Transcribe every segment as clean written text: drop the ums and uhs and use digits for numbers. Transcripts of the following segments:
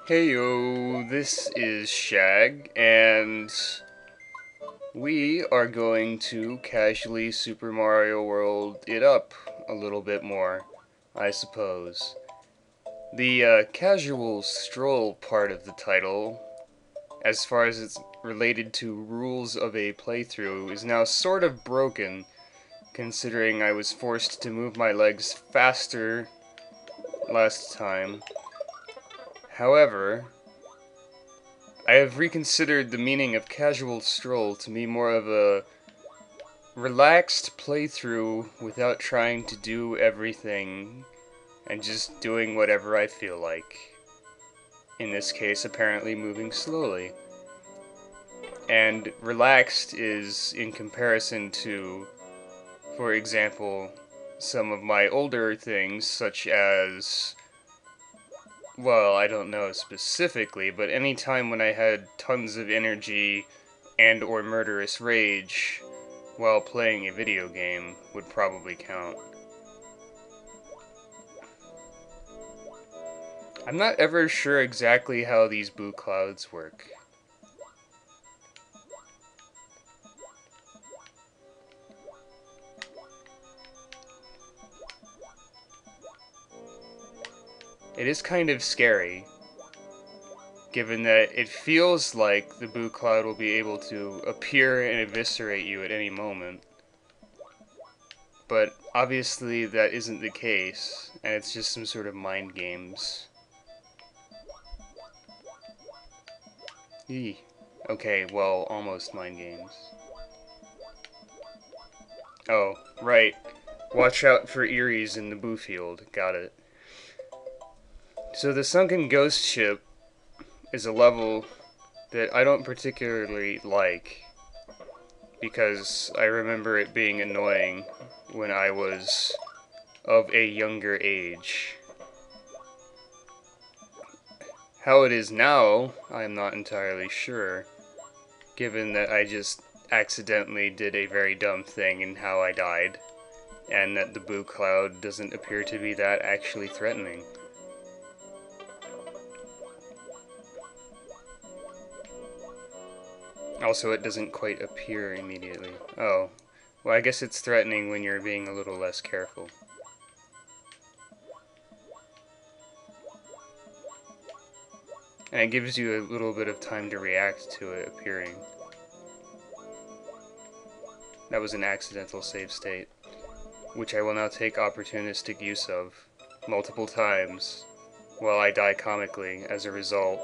Heyo, this is Shag, and we are going to casually Super Mario World it up a little bit more, I suppose. The casual stroll part of the title, as far as it's related to rules of a playthrough, is now sort of broken, considering I was forced to move my legs faster last time. However, I have reconsidered the meaning of casual stroll to be more of a relaxed playthrough without trying to do everything and just doing whatever I feel like. In this case, apparently moving slowly. And relaxed is in comparison to, for example, some of my older things, such as, well, I don't know specifically, but any time when I had tons of energy and or murderous rage while playing a video game would probably count. I'm not ever sure exactly how these boo clouds work. It is kind of scary, given that it feels like the boo cloud will be able to appear and eviscerate you at any moment. But obviously that isn't the case, and it's just some sort of mind games. Eee. Okay, well, almost mind games. Oh, right. Watch out for Eries in the boo field. Got it. So the sunken ghost ship is a level that I don't particularly like, because I remember it being annoying when I was of a younger age. How it is now, I'm not entirely sure, given that I just accidentally did a very dumb thing in how I died, and that the boo cloud doesn't appear to be that actually threatening. Also, it doesn't quite appear immediately. Oh, well, I guess it's threatening when you're being a little less careful. And it gives you a little bit of time to react to it appearing. That was an accidental save state, which I will now take opportunistic use of multiple times while I die comically as a result.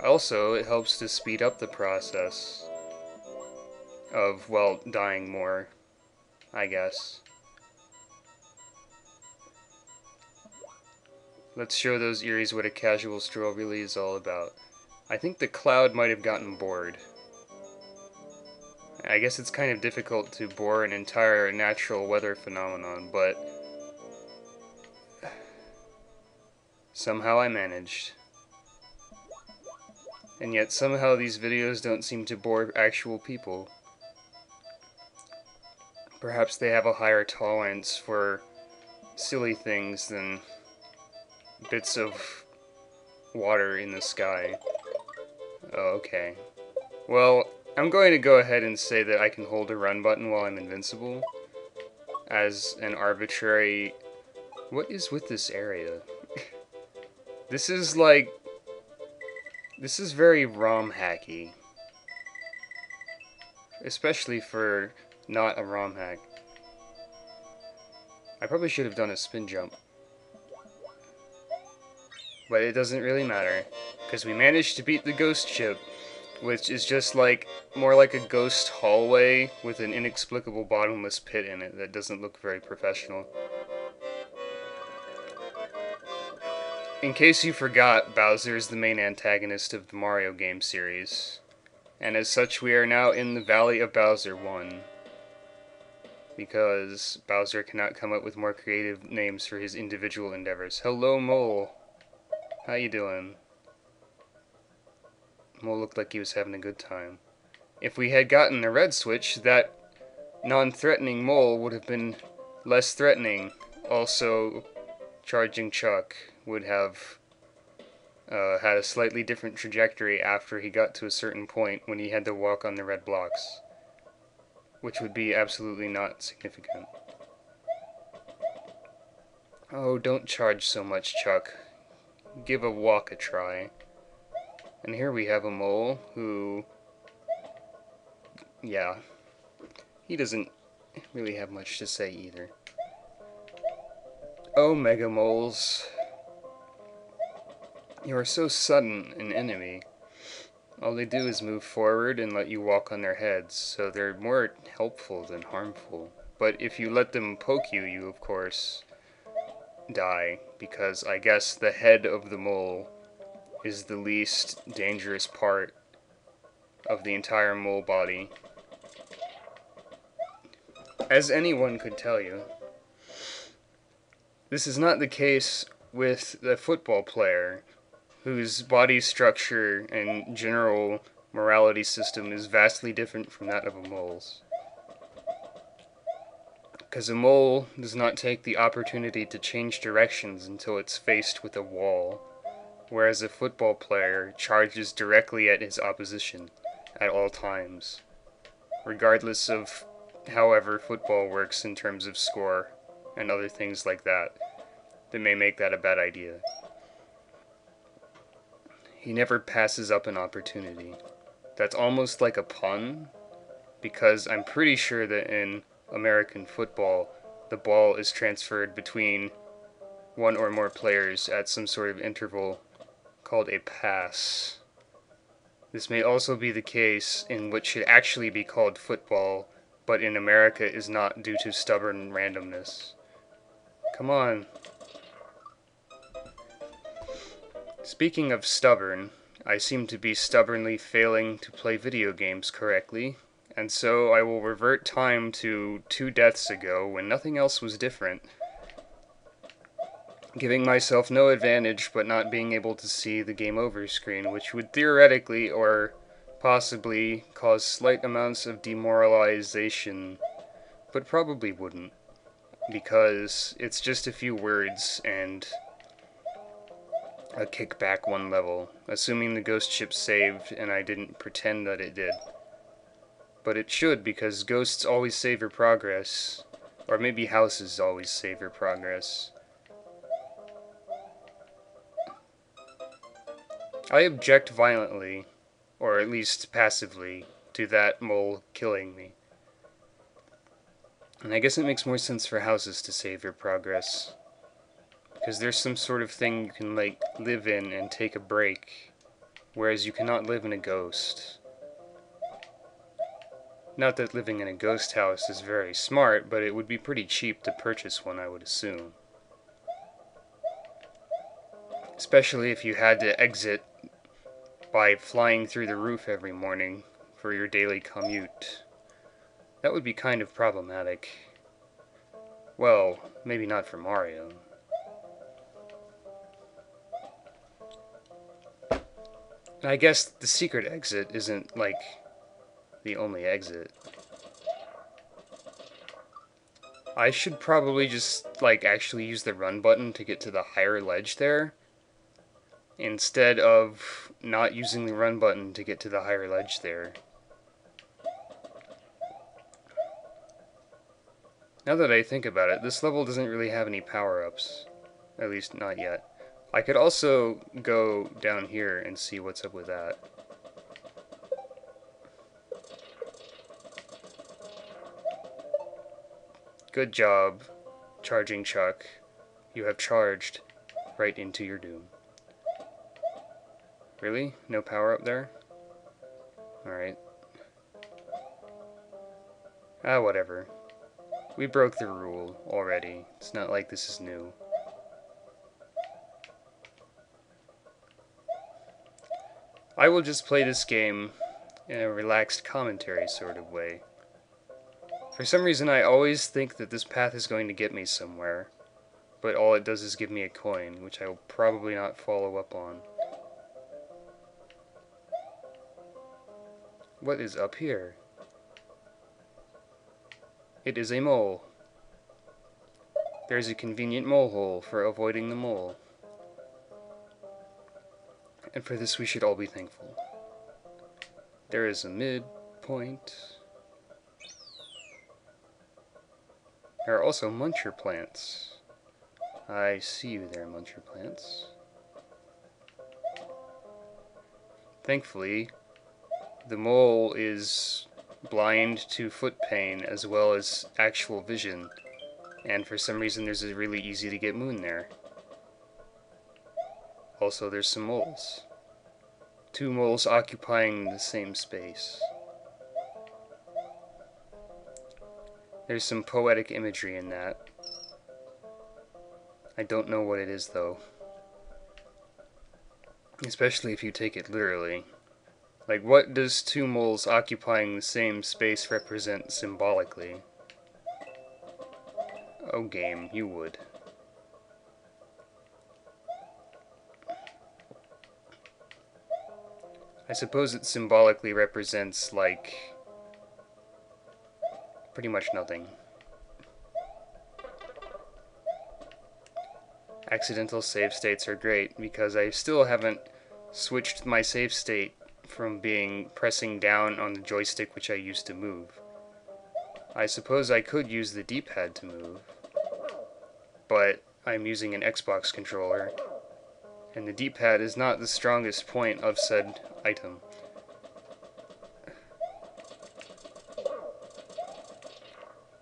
Also, it helps to speed up the process of, well, dying more, I guess. Let's show those Eries what a casual stroll really is all about. I think the cloud might have gotten bored. I guess it's kind of difficult to bore an entire natural weather phenomenon, but somehow I managed. And yet somehow these videos don't seem to bore actual people. Perhaps they have a higher tolerance for silly things than bits of water in the sky. Oh, okay. Well, I'm going to go ahead and say that I can hold a run button while I'm invincible as an arbitrary... What is with this area? This is like... This is very ROM hacky. Especially for not a ROM hack. I probably should have done a spin jump. But it doesn't really matter, because we managed to beat the ghost ship, which is just like, more like a ghost hallway with an inexplicable bottomless pit in it that doesn't look very professional. In case you forgot, Bowser is the main antagonist of the Mario game series, and as such we are now in the Valley of Bowser 1, because Bowser cannot come up with more creative names for his individual endeavors. Hello, Mole! How you doing? Mole looked like he was having a good time. If we had gotten the red switch, that non-threatening mole would have been less threatening, Also, Charging Chuck would have had a slightly different trajectory after he got to a certain point when he had to walk on the red blocks, which would be absolutely not significant. Oh, don't charge so much, Chuck. Give a walk a try. And here we have a mole who, yeah, he doesn't really have much to say either. Oh, Mega Moles, you are so sudden an enemy. All they do is move forward and let you walk on their heads, so they're more helpful than harmful. But if you let them poke you, you of course die, because I guess the head of the mole is the least dangerous part of the entire mole body. As anyone could tell you, this is not the case with the football player, whose body structure and general morality system is vastly different from that of a mole's. Because a mole does not take the opportunity to change directions until it's faced with a wall, whereas a football player charges directly at his opposition at all times, regardless of however football works in terms of score and other things like that may make that a bad idea. He never passes up an opportunity. That's almost like a pun, because I'm pretty sure that in American football, the ball is transferred between one or more players at some sort of interval called a pass. This may also be the case in what should actually be called football, but in America is not due to stubborn randomness. Come on. Speaking of stubborn, I seem to be stubbornly failing to play video games correctly, and so I will revert time to 2 deaths ago when nothing else was different, giving myself no advantage but not being able to see the game over screen, which would theoretically or possibly cause slight amounts of demoralization, but probably wouldn't, because it's just a few words and a kick back 1 level, assuming the ghost ship saved and I didn't pretend that it did. But it should, because ghosts always save your progress, or maybe houses always save your progress. I object violently, or at least passively, to that mole killing me. And I guess it makes more sense for houses to save your progress, because there's some sort of thing you can, like, live in and take a break, whereas you cannot live in a ghost. Not that living in a ghost house is very smart, but it would be pretty cheap to purchase one, I would assume. Especially if you had to exit by flying through the roof every morning for your daily commute. That would be kind of problematic. Well, maybe not for Mario. I guess the secret exit isn't, like, the only exit. I should probably just, like, actually use the run button to get to the higher ledge there, instead of not using the run button to get to the higher ledge there. Now that I think about it, this level doesn't really have any power-ups. At least, not yet. I could also go down here and see what's up with that. Good job, Charging Chuck. You have charged right into your doom. Really? No power up there? Alright. Ah, whatever. We broke the rule already. It's not like this is new. I will just play this game in a relaxed commentary sort of way. For some reason I always think that this path is going to get me somewhere, but all it does is give me a coin, which I will probably not follow up on. What is up here? It is a mole. There's a convenient mole hole for avoiding the mole. And for this we should all be thankful. There is a midpoint. There are also muncher plants. I see you there, muncher plants. Thankfully, the mole is blind to foot pain as well as actual vision, and for some reason there's a really easy to get moon there. Also, there's some moles. 2 moles occupying the same space. There's some poetic imagery in that. I don't know what it is though. Especially if you take it literally. Like, what does 2 moles occupying the same space represent symbolically? Oh, game, you would. I suppose it symbolically represents, like, pretty much nothing. Accidental save states are great because I still haven't switched my save state from being pressing down on the joystick which I used to move. I suppose I could use the D-pad to move, but I'm using an Xbox controller, and the D-pad is not the strongest point of said item.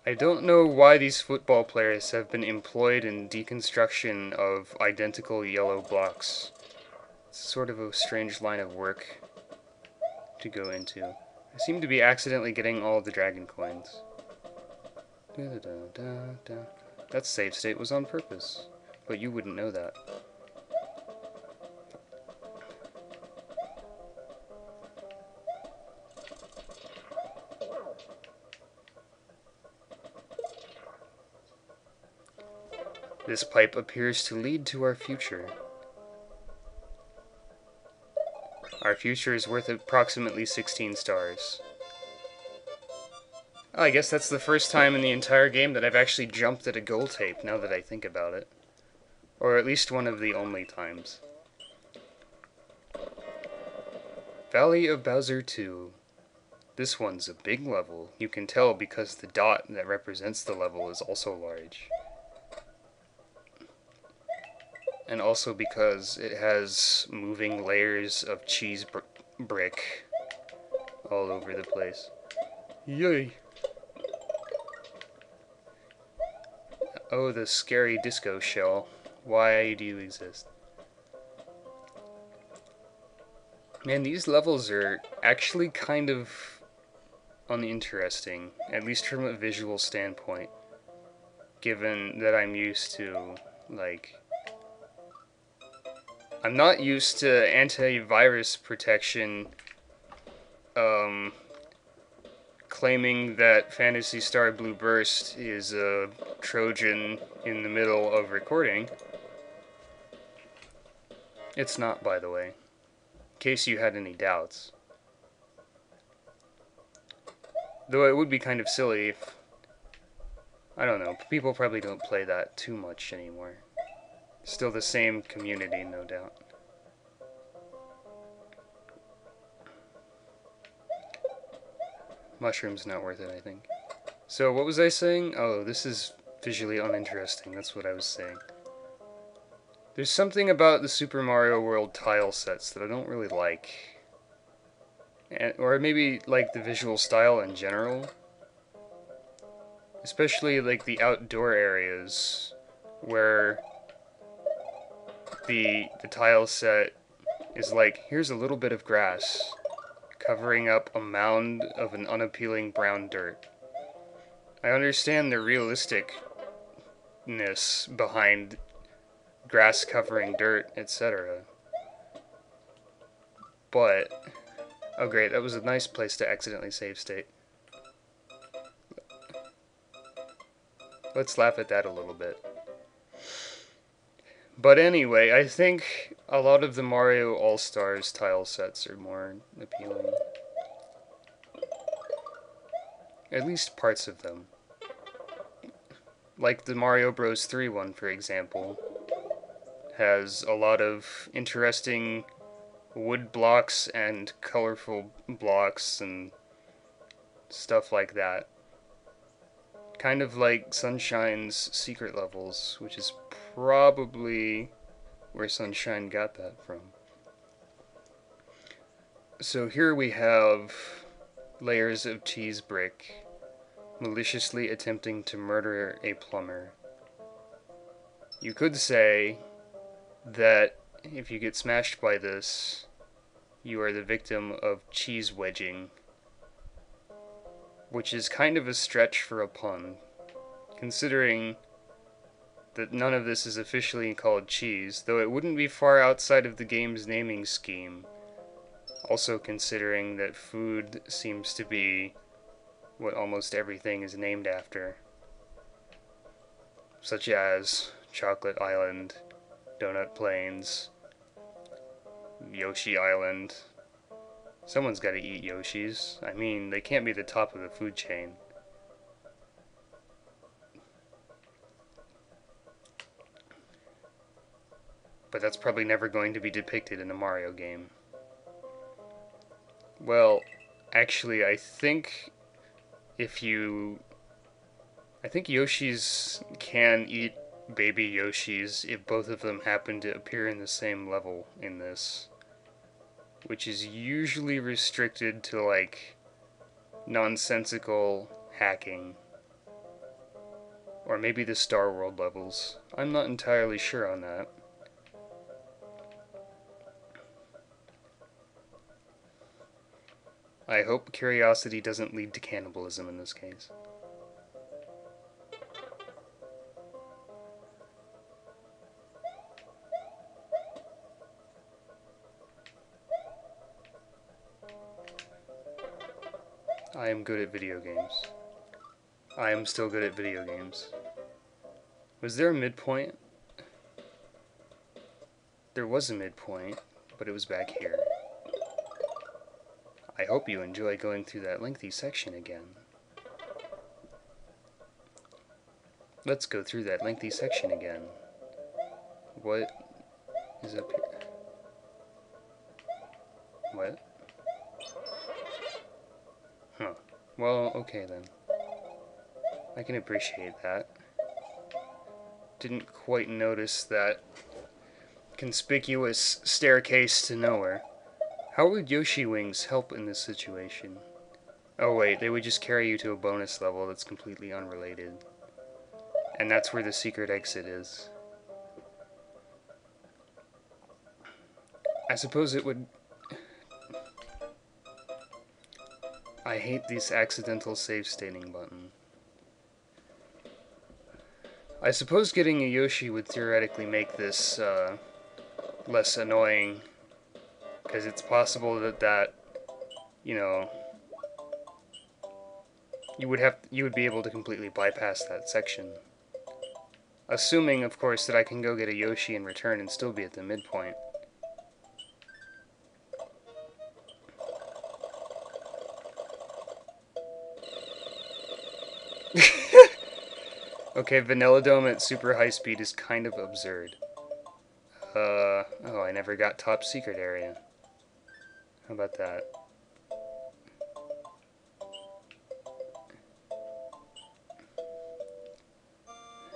I don't know why these football players have been employed in deconstruction of identical yellow blocks. It's sort of a strange line of work to go into. I seem to be accidentally getting all the dragon coins. That save state was on purpose, but you wouldn't know that. This pipe appears to lead to our future. Our future is worth approximately 16 stars. Oh, I guess that's the first time in the entire game that I've actually jumped at a goal tape, now that I think about it. Or at least one of the only times. Valley of Bowser 2. This one's a big level. You can tell because the dot that represents the level is also large. And also because it has moving layers of cheese brick all over the place. Yay! Oh, the scary disco shell. Why do you exist? Man, these levels are actually kind of uninteresting, at least from a visual standpoint. Given that I'm used to, like... I'm not used to antivirus protection, claiming that Phantasy Star Blue Burst is a Trojan in the middle of recording. It's not, by the way, in case you had any doubts. Though it would be kind of silly if, I don't know, people probably don't play that too much anymore. Still the same community, no doubt. Mushroom's not worth it, I think. So, what was I saying? Oh, this is visually uninteresting, that's what I was saying. There's something about the Super Mario World tile sets that I don't really like. Or maybe like the visual style in general. Especially like the outdoor areas where the tile set is like, here's a little bit of grass covering up a mound of an unappealing brown dirt. I understand the realisticness behind grass covering dirt, etc. But, oh great, that was a nice place to accidentally save state. Let's laugh at that a little bit. But anyway, I think a lot of the Mario All-Stars tile sets are more appealing. At least parts of them. Like the Mario Bros. 3 one, for example, has a lot of interesting wood blocks and colorful blocks and stuff like that. Kind of like Sunshine's secret levels, which is probably where Sunshine got that from. So here we have layers of cheese brick maliciously attempting to murder a plumber. You could say that if you get smashed by this, you are the victim of cheese wedging, which is kind of a stretch for a pun, considering that none of this is officially called cheese, though it wouldn't be far outside of the game's naming scheme, also considering that food seems to be what almost everything is named after, such as Chocolate Island, Donut Plains, Yoshi Island. Someone's got to eat Yoshis. I mean, they can't be the top of the food chain. But that's probably never going to be depicted in a Mario game. Well, actually, I think Yoshis can eat baby Yoshis if both of them happen to appear in the same level in this, which is usually restricted to, like, nonsensical hacking. Or maybe the Star World levels. I'm not entirely sure on that. I hope curiosity doesn't lead to cannibalism in this case. I am good at video games. I am still good at video games. Was there a midpoint? There was a midpoint, but it was back here. I hope you enjoy going through that lengthy section again. Let's go through that lengthy section again. What is up here? What? Huh. Well, okay then. I can appreciate that. Didn't quite notice that conspicuous staircase to nowhere. How would Yoshi Wings help in this situation? Oh wait, they would just carry you to a bonus level that's completely unrelated. And that's where the secret exit is. I suppose it would... I hate this accidental save stating button. I suppose getting a Yoshi would theoretically make this less annoying, because it's possible that you know, you would be able to completely bypass that section. Assuming, of course, that I can go get a Yoshi in return and still be at the midpoint. Okay, Vanilla Dome at super high speed is kind of absurd. Oh, I never got top secret area. How about that?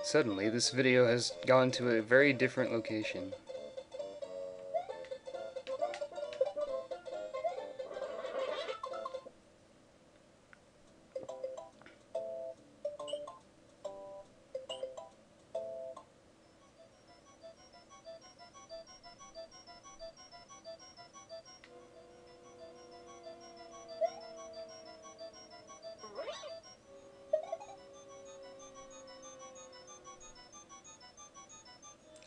Suddenly, this video has gone to a very different location.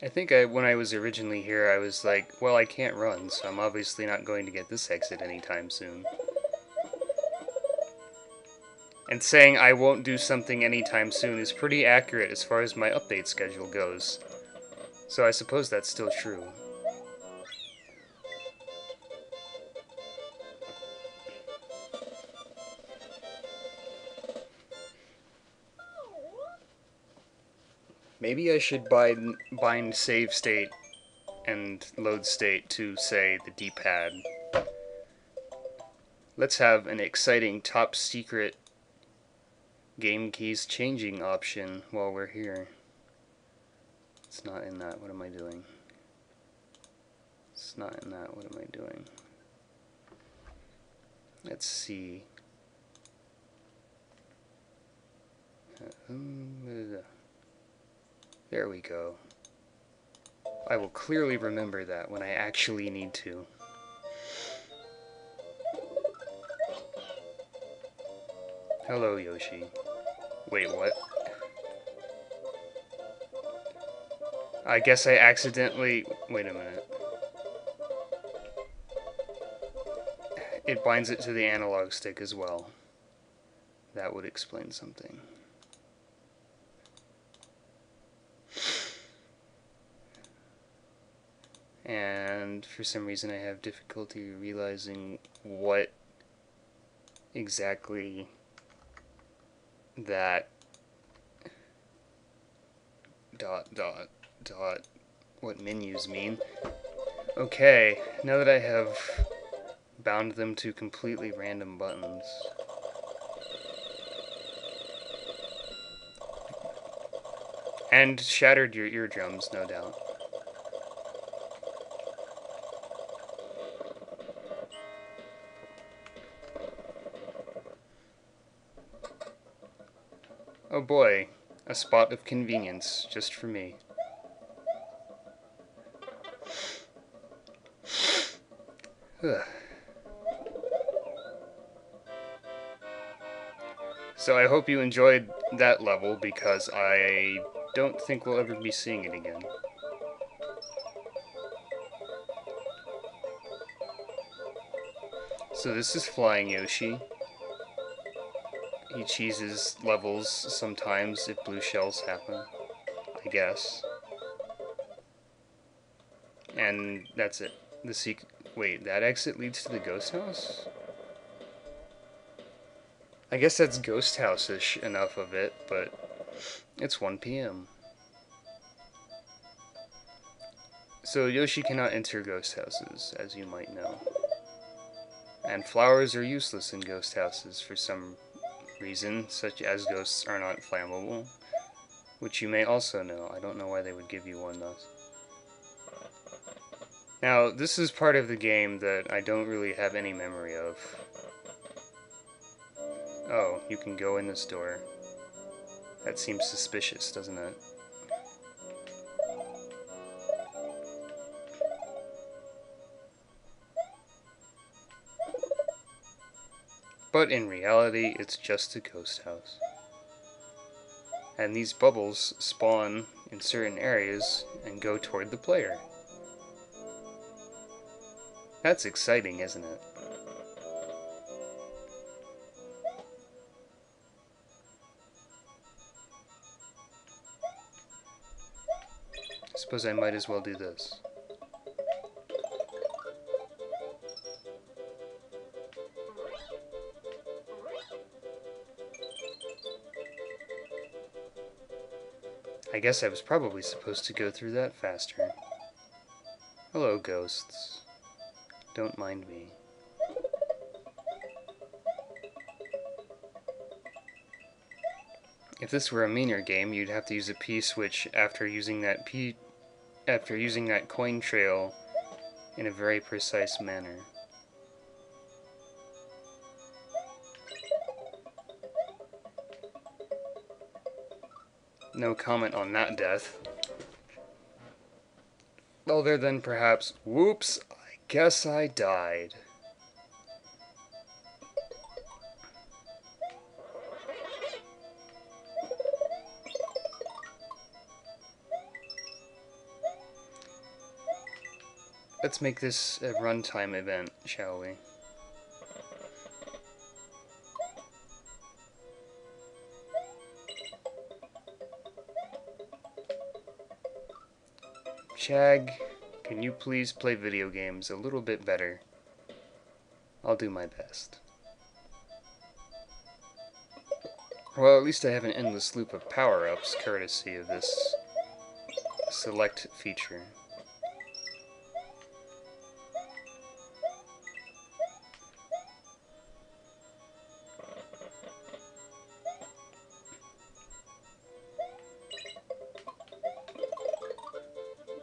I think when I was originally here, I was like, well, I can't run, so I'm obviously not going to get this exit anytime soon. And saying I won't do something anytime soon is pretty accurate as far as my update schedule goes. So I suppose that's still true. Maybe I should bind save state and load state to, say, the D-pad. Let's have an exciting top secret game keys changing option while we're here. It's not in that. What am I doing? It's not in that. What am I doing? Let's see. There we go. I will clearly remember that when I actually need to. Hello, Yoshi. Wait, what? I guess I accidentally... Wait a minute. It binds it to the analog stick as well. That would explain something. And for some reason I have difficulty realizing what exactly that what menus mean. Okay, now that I have bound them to completely random buttons. And shattered your eardrums, no doubt. Oh boy, a spot of convenience, just for me. So I hope you enjoyed that level, because I don't think we'll ever be seeing it again. So this is Flying Yoshi. He cheeses levels sometimes if blue shells happen, I guess. And that's it. Wait, that exit leads to the ghost house? I guess that's ghost house-ish enough of it, but it's 1 p.m. So Yoshi cannot enter ghost houses, as you might know. And flowers are useless in ghost houses for some reason, such as ghosts are not flammable, which you may also know. I don't know why they would give you one, though. Now, this is part of the game that I don't really have any memory of. Oh, you can go in this door. That seems suspicious, doesn't it? But in reality, it's just a ghost house. And these bubbles spawn in certain areas and go toward the player. That's exciting, isn't it? I suppose I might as well do this. I guess I was probably supposed to go through that faster. Hello, ghosts. Don't mind me. If this were a meaner game, you'd have to use a P-switch after using that coin trail in a very precise manner. No comment on that death. Other than perhaps, whoops, I guess I died. Let's make this a runtime event, shall we? Shag, can you please play video games a little bit better? I'll do my best. Well, at least I have an endless loop of power-ups courtesy of this select feature.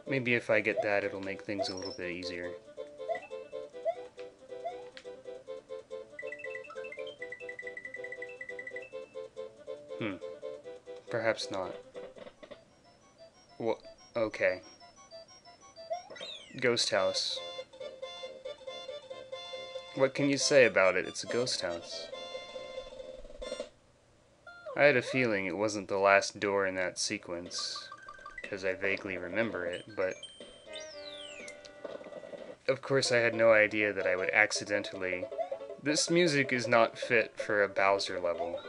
Maybe if I get that, it'll make things a little bit easier. Perhaps not. Well, okay. Ghost house. What can you say about it? It's a ghost house. I had a feeling it wasn't the last door in that sequence, because I vaguely remember it, but of course I had no idea that I would accidentally... This music is not fit for a Bowser level.